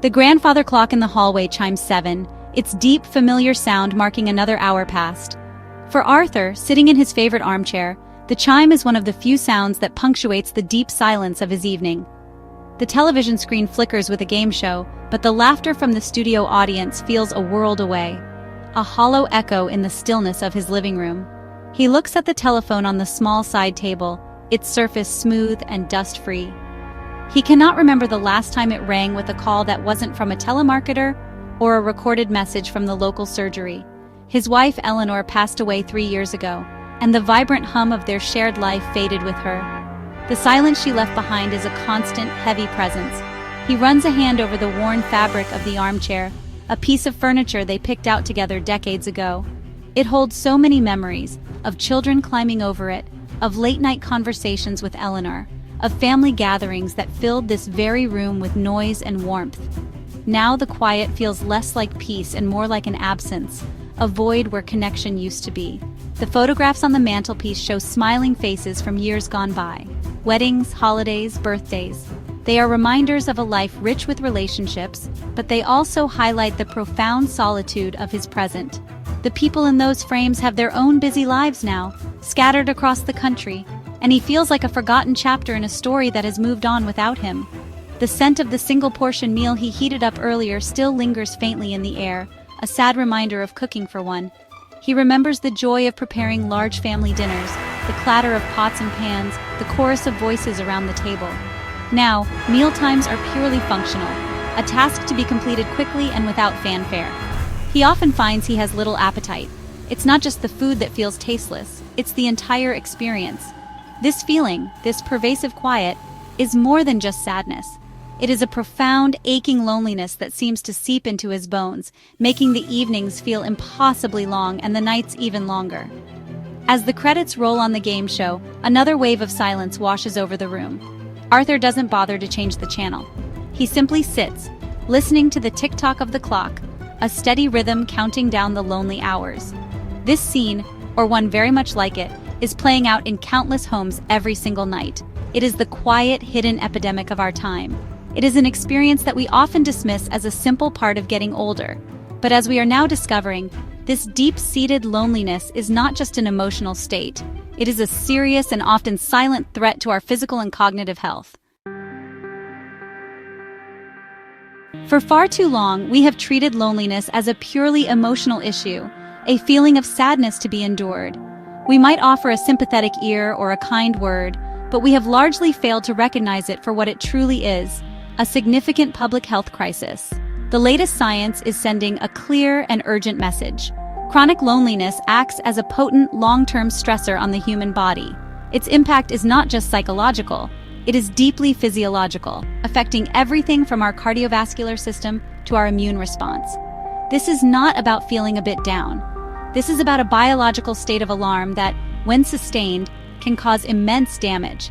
The grandfather clock in the hallway chimes 7, its deep, familiar sound marking another hour past. For Arthur, sitting in his favorite armchair, the chime is one of the few sounds that punctuates the deep silence of his evening. The television screen flickers with a game show, but the laughter from the studio audience feels a world away, a hollow echo in the stillness of his living room. He looks at the telephone on the small side table, its surface smooth and dust-free. He cannot remember the last time it rang with a call that wasn't from a telemarketer or a recorded message from the local surgery. His wife Eleanor passed away 3 years ago, and the vibrant hum of their shared life faded with her. The silence she left behind is a constant, heavy presence. He runs a hand over the worn fabric of the armchair, a piece of furniture they picked out together decades ago. It holds so many memories, of children climbing over it, of late-night conversations with Eleanor, of family gatherings that filled this very room with noise and warmth. Now the quiet feels less like peace and more like an absence, a void where connection used to be. The photographs on the mantelpiece show smiling faces from years gone by. Weddings, holidays, birthdays. They are reminders of a life rich with relationships, but they also highlight the profound solitude of his present. The people in those frames have their own busy lives now, scattered across the country, and he feels like a forgotten chapter in a story that has moved on without him. The scent of the single-portion meal he heated up earlier still lingers faintly in the air, a sad reminder of cooking for one. He remembers the joy of preparing large family dinners, the clatter of pots and pans, the chorus of voices around the table. Now, mealtimes are purely functional, a task to be completed quickly and without fanfare. He often finds he has little appetite. It's not just the food that feels tasteless, it's the entire experience. This feeling, this pervasive quiet, is more than just sadness. It is a profound, aching loneliness that seems to seep into his bones, making the evenings feel impossibly long and the nights even longer. As the credits roll on the game show, another wave of silence washes over the room. Arthur doesn't bother to change the channel. He simply sits, listening to the tick-tock of the clock, a steady rhythm counting down the lonely hours. This scene, or one very much like it, is playing out in countless homes every single night. It is the quiet, hidden epidemic of our time. It is an experience that we often dismiss as a simple part of getting older. But as we are now discovering, this deep-seated loneliness is not just an emotional state. It is a serious and often silent threat to our physical and cognitive health. For far too long, we have treated loneliness as a purely emotional issue, a feeling of sadness to be endured. We might offer a sympathetic ear or a kind word, but we have largely failed to recognize it for what it truly is, a significant public health crisis. The latest science is sending a clear and urgent message. Chronic loneliness acts as a potent, long-term stressor on the human body. Its impact is not just psychological, it is deeply physiological, affecting everything from our cardiovascular system to our immune response. This is not about feeling a bit down. This is about a biological state of alarm that, when sustained, can cause immense damage.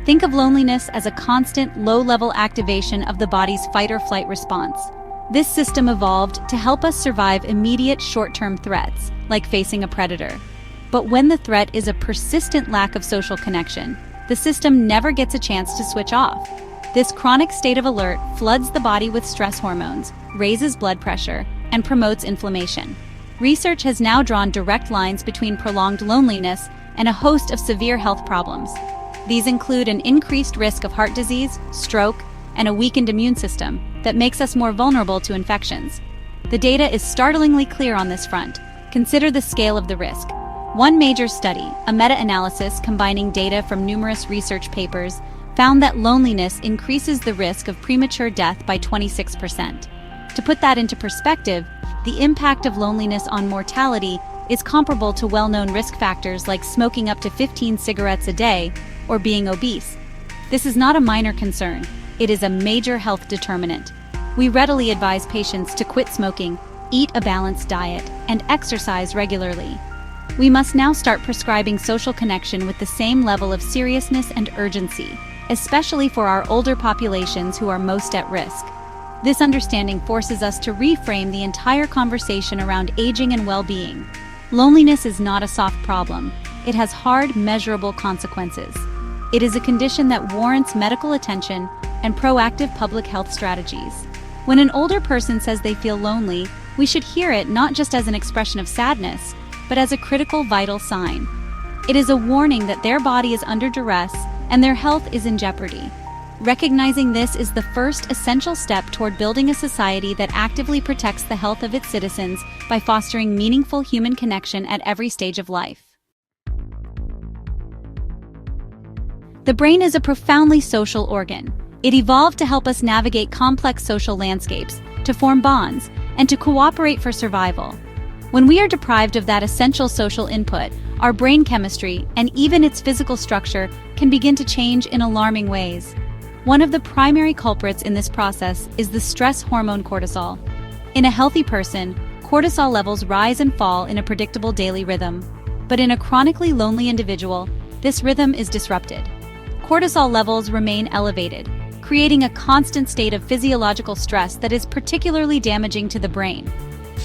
Think of loneliness as a constant, low-level activation of the body's fight-or-flight response. This system evolved to help us survive immediate short-term threats, like facing a predator. But when the threat is a persistent lack of social connection, the system never gets a chance to switch off. This chronic state of alert floods the body with stress hormones, raises blood pressure, and promotes inflammation. Research has now drawn direct lines between prolonged loneliness and a host of severe health problems. These include an increased risk of heart disease, stroke, and a weakened immune system that makes us more vulnerable to infections. The data is startlingly clear on this front. Consider the scale of the risk. One major study, a meta-analysis combining data from numerous research papers, found that loneliness increases the risk of premature death by 26%. To put that into perspective, the impact of loneliness on mortality is comparable to well-known risk factors like smoking up to 15 cigarettes a day or being obese. This is not a minor concern. It is a major health determinant. We readily advise patients to quit smoking, eat a balanced diet, and exercise regularly. We must now start prescribing social connection with the same level of seriousness and urgency, especially for our older populations who are most at risk. This understanding forces us to reframe the entire conversation around aging and well-being. Loneliness is not a soft problem. It has hard, measurable consequences. It is a condition that warrants medical attention and proactive public health strategies. When an older person says they feel lonely, we should hear it not just as an expression of sadness, but as a critical vital sign. It is a warning that their body is under duress and their health is in jeopardy. Recognizing this is the first essential step toward building a society that actively protects the health of its citizens by fostering meaningful human connection at every stage of life. The brain is a profoundly social organ. It evolved to help us navigate complex social landscapes, to form bonds, and to cooperate for survival. When we are deprived of that essential social input, our brain chemistry, and even its physical structure, can begin to change in alarming ways. One of the primary culprits in this process is the stress hormone cortisol. In a healthy person, cortisol levels rise and fall in a predictable daily rhythm. But in a chronically lonely individual, this rhythm is disrupted. Cortisol levels remain elevated, creating a constant state of physiological stress that is particularly damaging to the brain.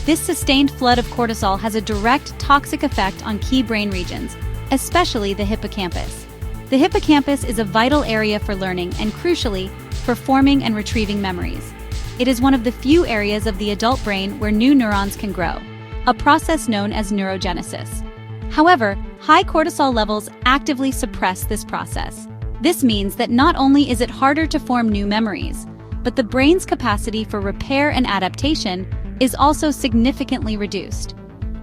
This sustained flood of cortisol has a direct toxic effect on key brain regions, especially the hippocampus. The hippocampus is a vital area for learning and, crucially, for forming and retrieving memories. It is one of the few areas of the adult brain where new neurons can grow, a process known as neurogenesis. However, high cortisol levels actively suppress this process. This means that not only is it harder to form new memories, but the brain's capacity for repair and adaptation is also significantly reduced.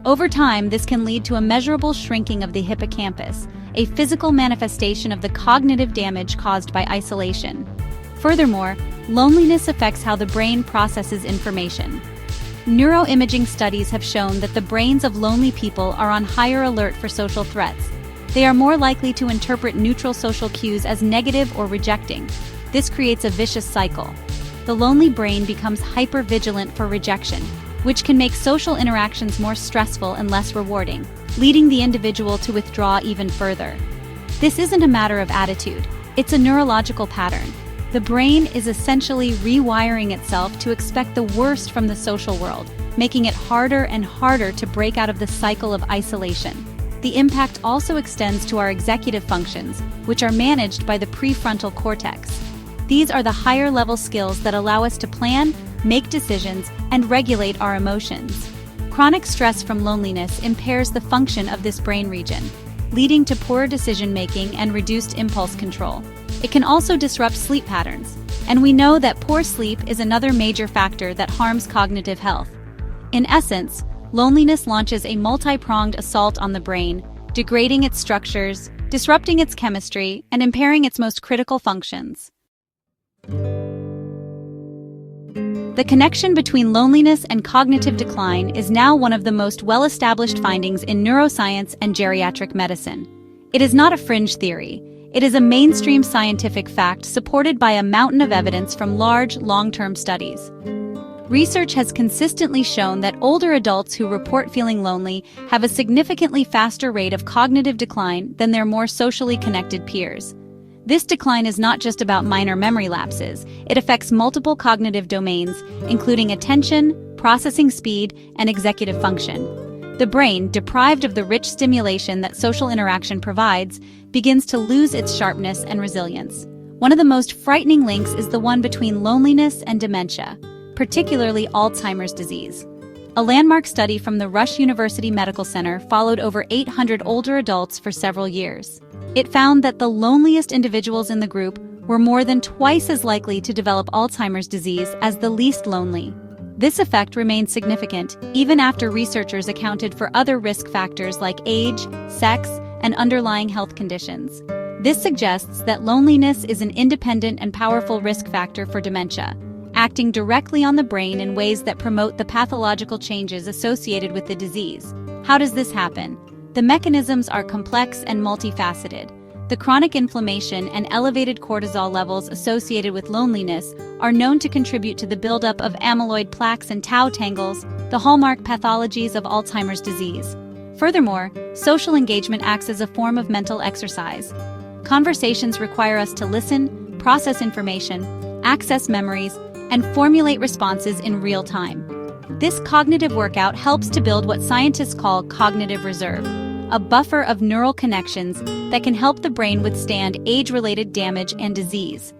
Over time, this can lead to a measurable shrinking of the hippocampus, a physical manifestation of the cognitive damage caused by isolation. Furthermore, loneliness affects how the brain processes information. Neuroimaging studies have shown that the brains of lonely people are on higher alert for social threats. They are more likely to interpret neutral social cues as negative or rejecting. This creates a vicious cycle. The lonely brain becomes hypervigilant for rejection, which can make social interactions more stressful and less rewarding, leading the individual to withdraw even further. This isn't a matter of attitude, it's a neurological pattern. The brain is essentially rewiring itself to expect the worst from the social world, making it harder and harder to break out of the cycle of isolation. The impact also extends to our executive functions, which are managed by the prefrontal cortex. These are the higher-level skills that allow us to plan, make decisions, and regulate our emotions. Chronic stress from loneliness impairs the function of this brain region, leading to poorer decision-making and reduced impulse control. It can also disrupt sleep patterns, and we know that poor sleep is another major factor that harms cognitive health. In essence, loneliness launches a multi-pronged assault on the brain, degrading its structures, disrupting its chemistry, and impairing its most critical functions. The connection between loneliness and cognitive decline is now one of the most well-established findings in neuroscience and geriatric medicine. It is not a fringe theory. It is a mainstream scientific fact supported by a mountain of evidence from large, long-term studies. Research has consistently shown that older adults who report feeling lonely have a significantly faster rate of cognitive decline than their more socially connected peers. This decline is not just about minor memory lapses. It affects multiple cognitive domains, including attention, processing speed, and executive function. The brain, deprived of the rich stimulation that social interaction provides, begins to lose its sharpness and resilience. One of the most frightening links is the one between loneliness and dementia, particularly Alzheimer's disease. A landmark study from the Rush University Medical Center followed over 800 older adults for several years. It found that the loneliest individuals in the group were more than twice as likely to develop Alzheimer's disease as the least lonely. This effect remained significant even after researchers accounted for other risk factors like age, sex, and underlying health conditions. This suggests that loneliness is an independent and powerful risk factor for dementia, acting directly on the brain in ways that promote the pathological changes associated with the disease. How does this happen? The mechanisms are complex and multifaceted. The chronic inflammation and elevated cortisol levels associated with loneliness are known to contribute to the buildup of amyloid plaques and tau tangles, the hallmark pathologies of Alzheimer's disease. Furthermore, social engagement acts as a form of mental exercise. Conversations require us to listen, process information, access memories, and formulate responses in real time. This cognitive workout helps to build what scientists call cognitive reserve, a buffer of neural connections that can help the brain withstand age-related damage and disease.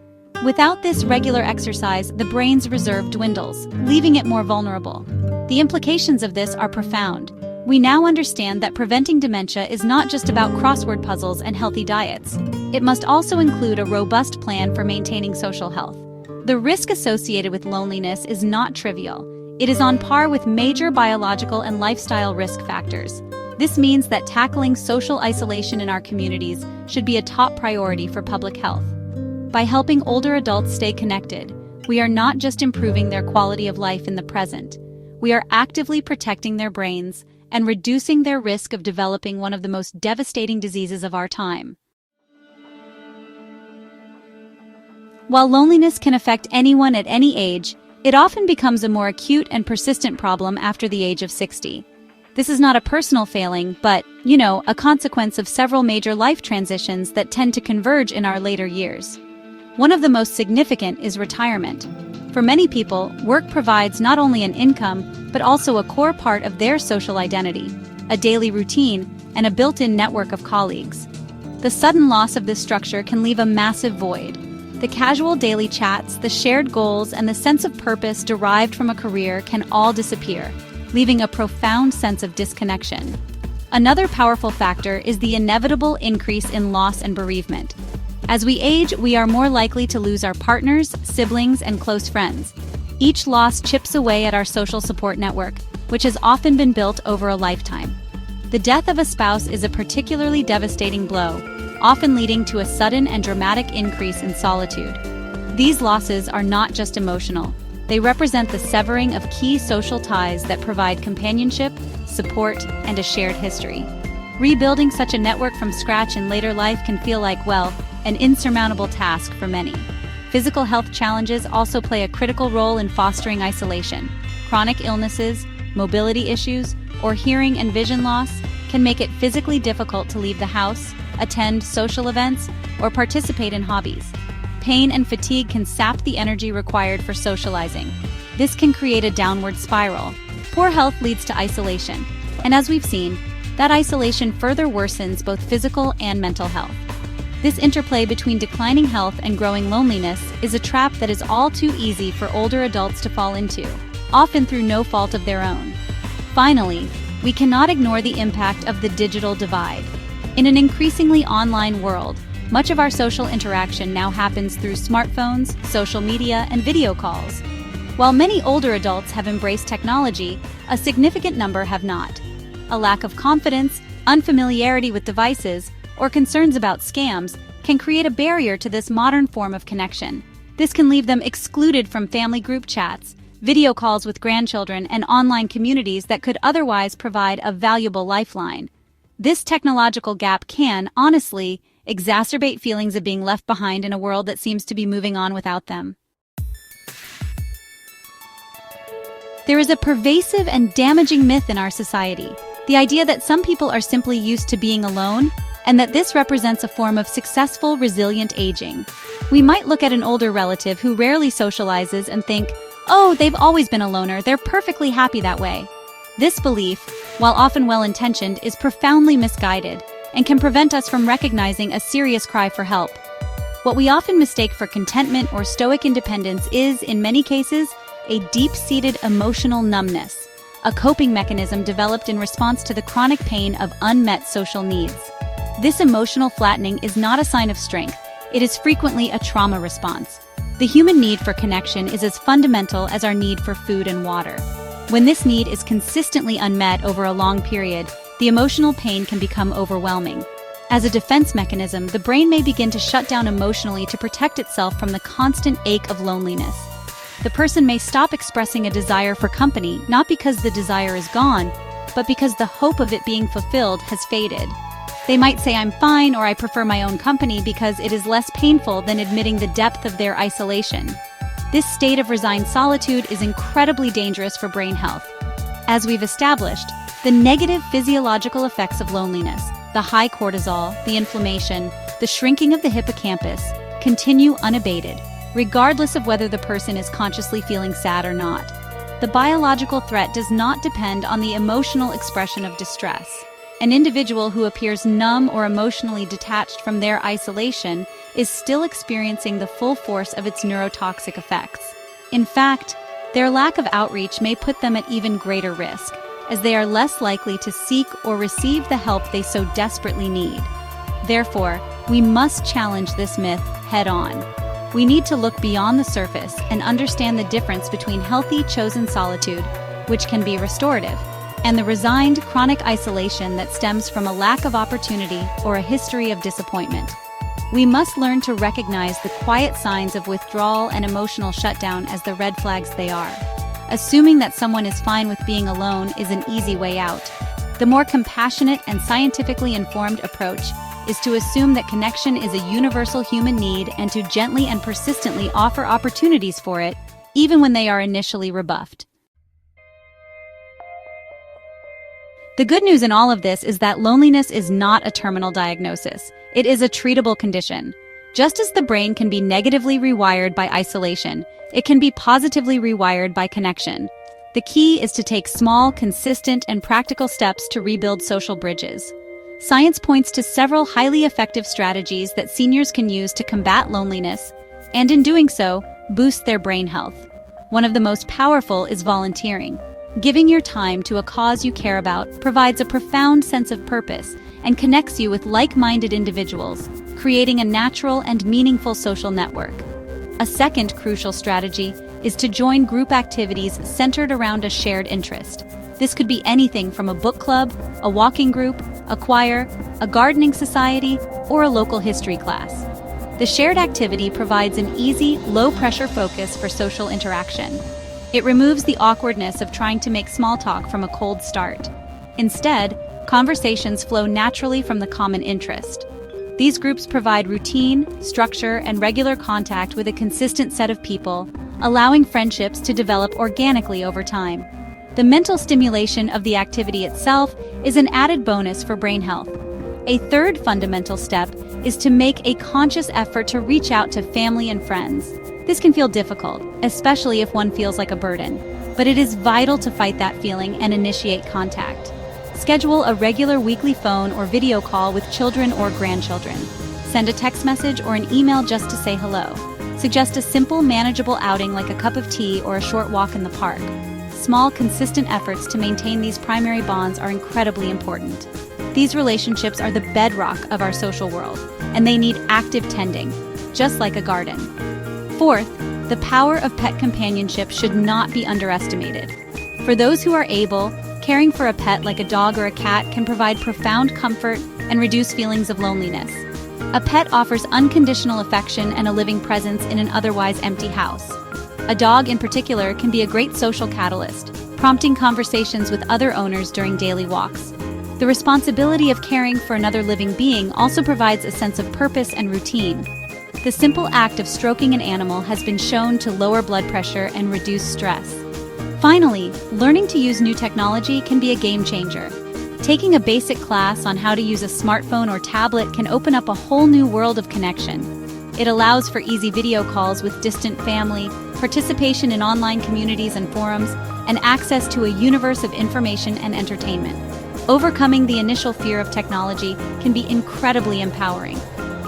Without this regular exercise, the brain's reserve dwindles, leaving it more vulnerable. The implications of this are profound. We now understand that preventing dementia is not just about crossword puzzles and healthy diets. It must also include a robust plan for maintaining social health. The risk associated with loneliness is not trivial. It is on par with major biological and lifestyle risk factors. This means that tackling social isolation in our communities should be a top priority for public health. By helping older adults stay connected, we are not just improving their quality of life in the present. We are actively protecting their brains and reducing their risk of developing one of the most devastating diseases of our time. While loneliness can affect anyone at any age, it often becomes a more acute and persistent problem after the age of 60. This is not a personal failing, but, a consequence of several major life transitions that tend to converge in our later years. One of the most significant is retirement. For many people, work provides not only an income, but also a core part of their social identity, a daily routine, and a built-in network of colleagues. The sudden loss of this structure can leave a massive void. The casual daily chats, the shared goals, and the sense of purpose derived from a career can all disappear, leaving a profound sense of disconnection. Another powerful factor is the inevitable increase in loss and bereavement. As we age, we are more likely to lose our partners, siblings, and close friends. Each loss chips away at our social support network, which has often been built over a lifetime. The death of a spouse is a particularly devastating blow, often leading to a sudden and dramatic increase in solitude. These losses are not just emotional. They represent the severing of key social ties that provide companionship, support, and a shared history. Rebuilding such a network from scratch in later life can feel like, an insurmountable task for many. Physical health challenges also play a critical role in fostering isolation. Chronic illnesses, mobility issues, or hearing and vision loss can make it physically difficult to leave the house, attend social events, or participate in hobbies. Pain and fatigue can sap the energy required for socializing. This can create a downward spiral. Poor health leads to isolation, and as we've seen, that isolation further worsens both physical and mental health. This interplay between declining health and growing loneliness is a trap that is all too easy for older adults to fall into, often through no fault of their own. Finally, we cannot ignore the impact of the digital divide. In an increasingly online world, much of our social interaction now happens through smartphones, social media, and video calls. While many older adults have embraced technology, a significant number have not. A lack of confidence, unfamiliarity with devices, or concerns about scams can create a barrier to this modern form of connection. This can leave them excluded from family group chats, video calls with grandchildren, and online communities that could otherwise provide a valuable lifeline. This technological gap can, honestly, exacerbate feelings of being left behind in a world that seems to be moving on without them. There is a pervasive and damaging myth in our society, the idea that some people are simply used to being alone, and that this represents a form of successful, resilient aging. We might look at an older relative who rarely socializes and think, "Oh, they've always been a loner, they're perfectly happy that way." This belief, while often well-intentioned, is profoundly misguided and can prevent us from recognizing a serious cry for help. What we often mistake for contentment or stoic independence is, in many cases, a deep-seated emotional numbness, a coping mechanism developed in response to the chronic pain of unmet social needs. This emotional flattening is not a sign of strength. It is frequently a trauma response. The human need for connection is as fundamental as our need for food and water. When this need is consistently unmet over a long period, the emotional pain can become overwhelming. As a defense mechanism, the brain may begin to shut down emotionally to protect itself from the constant ache of loneliness. The person may stop expressing a desire for company, not because the desire is gone, but because the hope of it being fulfilled has faded. They might say, "I'm fine," or "I prefer my own company," because it is less painful than admitting the depth of their isolation. This state of resigned solitude is incredibly dangerous for brain health. As we've established, the negative physiological effects of loneliness, the high cortisol, the inflammation, the shrinking of the hippocampus, continue unabated, regardless of whether the person is consciously feeling sad or not. The biological threat does not depend on the emotional expression of distress. An individual who appears numb or emotionally detached from their isolation is still experiencing the full force of its neurotoxic effects. In fact, their lack of outreach may put them at even greater risk, as they are less likely to seek or receive the help they so desperately need. Therefore, we must challenge this myth head-on. We need to look beyond the surface and understand the difference between healthy, chosen solitude, which can be restorative, and the resigned, chronic isolation that stems from a lack of opportunity or a history of disappointment. We must learn to recognize the quiet signs of withdrawal and emotional shutdown as the red flags they are. Assuming that someone is fine with being alone is an easy way out. The more compassionate and scientifically informed approach is to assume that connection is a universal human need and to gently and persistently offer opportunities for it, even when they are initially rebuffed. The good news in all of this is that loneliness is not a terminal diagnosis. It is a treatable condition. Just as the brain can be negatively rewired by isolation, it can be positively rewired by connection. The key is to take small, consistent, and practical steps to rebuild social bridges. Science points to several highly effective strategies that seniors can use to combat loneliness, and in doing so, boost their brain health. One of the most powerful is volunteering. Giving your time to a cause you care about provides a profound sense of purpose and connects you with like-minded individuals, creating a natural and meaningful social network. A second crucial strategy is to join group activities centered around a shared interest. This could be anything from a book club, a walking group, a choir, a gardening society, or a local history class. The shared activity provides an easy, low-pressure focus for social interaction. It removes the awkwardness of trying to make small talk from a cold start. Instead, conversations flow naturally from the common interest. These groups provide routine, structure, and regular contact with a consistent set of people, allowing friendships to develop organically over time. The mental stimulation of the activity itself is an added bonus for brain health. A third fundamental step is to make a conscious effort to reach out to family and friends. This can feel difficult, especially if one feels like a burden, but it is vital to fight that feeling and initiate contact. Schedule a regular weekly phone or video call with children or grandchildren. Send a text message or an email just to say hello. Suggest a simple, manageable outing like a cup of tea or a short walk in the park. Small, consistent efforts to maintain these primary bonds are incredibly important. These relationships are the bedrock of our social world, and they need active tending, just like a garden. Fourth, the power of pet companionship should not be underestimated. For those who are able, caring for a pet like a dog or a cat can provide profound comfort and reduce feelings of loneliness. A pet offers unconditional affection and a living presence in an otherwise empty house. A dog in particular can be a great social catalyst, prompting conversations with other owners during daily walks. The responsibility of caring for another living being also provides a sense of purpose and routine. The simple act of stroking an animal has been shown to lower blood pressure and reduce stress. Finally, learning to use new technology can be a game changer. Taking a basic class on how to use a smartphone or tablet can open up a whole new world of connection. It allows for easy video calls with distant family, participation in online communities and forums, and access to a universe of information and entertainment. Overcoming the initial fear of technology can be incredibly empowering.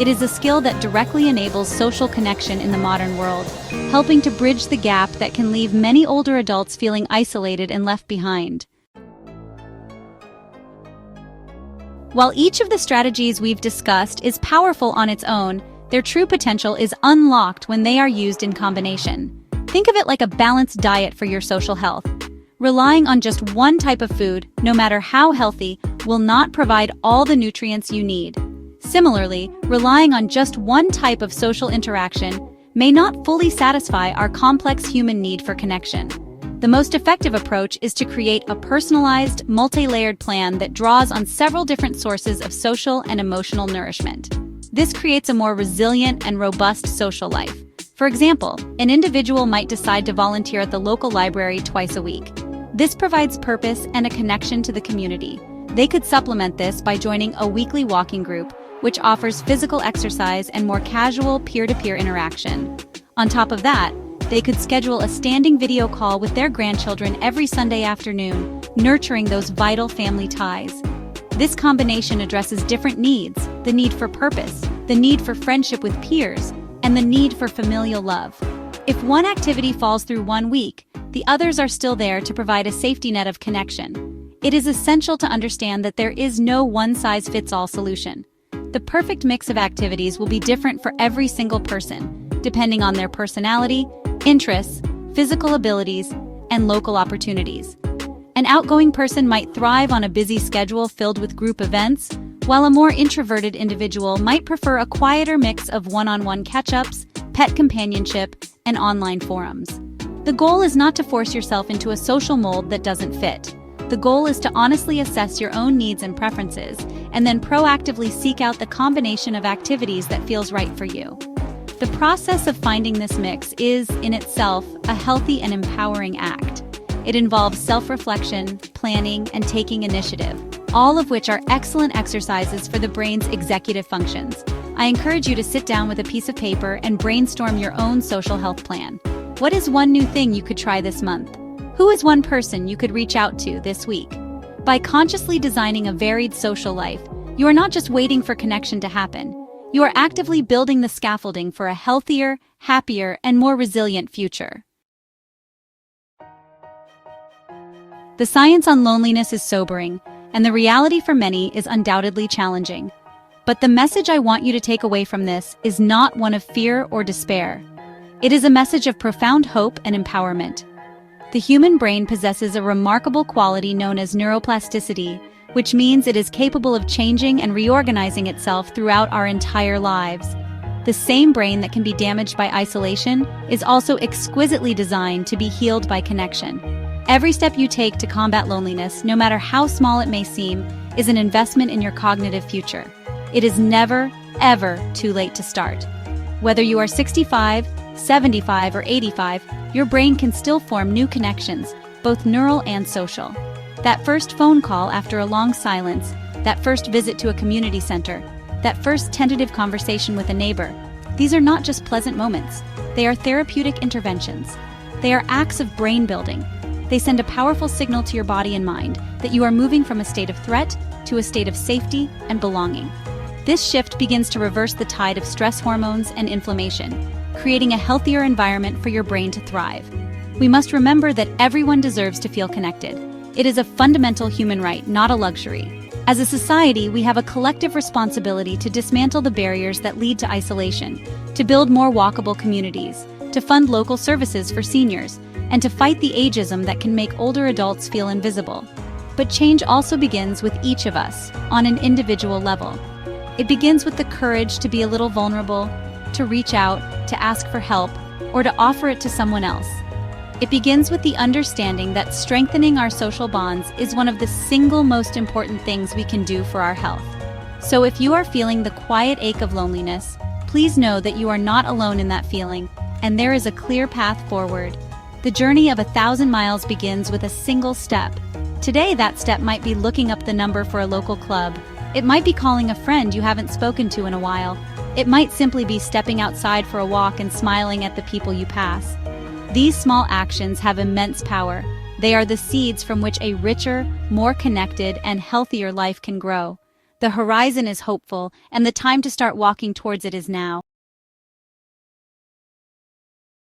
It is a skill that directly enables social connection in the modern world, helping to bridge the gap that can leave many older adults feeling isolated and left behind. While each of the strategies we've discussed is powerful on its own, their true potential is unlocked when they are used in combination. Think of it like a balanced diet for your social health. Relying on just one type of food, no matter how healthy, will not provide all the nutrients you need. Similarly, relying on just one type of social interaction may not fully satisfy our complex human need for connection. The most effective approach is to create a personalized, multi-layered plan that draws on several different sources of social and emotional nourishment. This creates a more resilient and robust social life. For example, an individual might decide to volunteer at the local library twice a week. This provides purpose and a connection to the community. They could supplement this by joining a weekly walking group, which offers physical exercise and more casual peer-to-peer interaction. On top of that, they could schedule a standing video call with their grandchildren every Sunday afternoon, nurturing those vital family ties. This combination addresses different needs: the need for purpose, the need for friendship with peers, and the need for familial love. If one activity falls through one week, the others are still there to provide a safety net of connection. It is essential to understand that there is no one-size-fits-all solution. The perfect mix of activities will be different for every single person, depending on their personality, interests, physical abilities, and local opportunities. An outgoing person might thrive on a busy schedule filled with group events, while a more introverted individual might prefer a quieter mix of one-on-one catch-ups, pet companionship, and online forums. The goal is not to force yourself into a social mold that doesn't fit. The goal is to honestly assess your own needs and preferences, and then proactively seek out the combination of activities that feels right for you. The process of finding this mix is, in itself, a healthy and empowering act. It involves self-reflection, planning, and taking initiative, all of which are excellent exercises for the brain's executive functions. I encourage you to sit down with a piece of paper and brainstorm your own social health plan. What is one new thing you could try this month? Who is one person you could reach out to this week? By consciously designing a varied social life, you are not just waiting for connection to happen. You are actively building the scaffolding for a healthier, happier, and more resilient future. The science on loneliness is sobering, and the reality for many is undoubtedly challenging. But the message I want you to take away from this is not one of fear or despair. It is a message of profound hope and empowerment. The human brain possesses a remarkable quality known as neuroplasticity, which means it is capable of changing and reorganizing itself throughout our entire lives. The same brain that can be damaged by isolation is also exquisitely designed to be healed by connection. Every step you take to combat loneliness, no matter how small it may seem, is an investment in your cognitive future. It is never, ever too late to start. Whether you are 65, 75, or 85, your brain can still form new connections, both neural and social. That first phone call after a long silence, that first visit to a community center, that first tentative conversation with a neighbor, these are not just pleasant moments. They are therapeutic interventions. They are acts of brain building. They send a powerful signal to your body and mind that you are moving from a state of threat to a state of safety and belonging. This shift begins to reverse the tide of stress hormones and inflammation, creating a healthier environment for your brain to thrive. We must remember that everyone deserves to feel connected. It is a fundamental human right, not a luxury. As a society, we have a collective responsibility to dismantle the barriers that lead to isolation, to build more walkable communities, to fund local services for seniors, and to fight the ageism that can make older adults feel invisible. But change also begins with each of us, on an individual level. It begins with the courage to be a little vulnerable, to reach out, to ask for help, or to offer it to someone else. It begins with the understanding that strengthening our social bonds is one of the single most important things we can do for our health. So if you are feeling the quiet ache of loneliness, please know that you are not alone in that feeling, and there is a clear path forward. The journey of 1,000 miles begins with a single step. Today, that step might be looking up the number for a local club. It might be calling a friend you haven't spoken to in a while. It might simply be stepping outside for a walk and smiling at the people you pass. These small actions have immense power. They are the seeds from which a richer, more connected, and healthier life can grow. The horizon is hopeful, and the time to start walking towards it is now.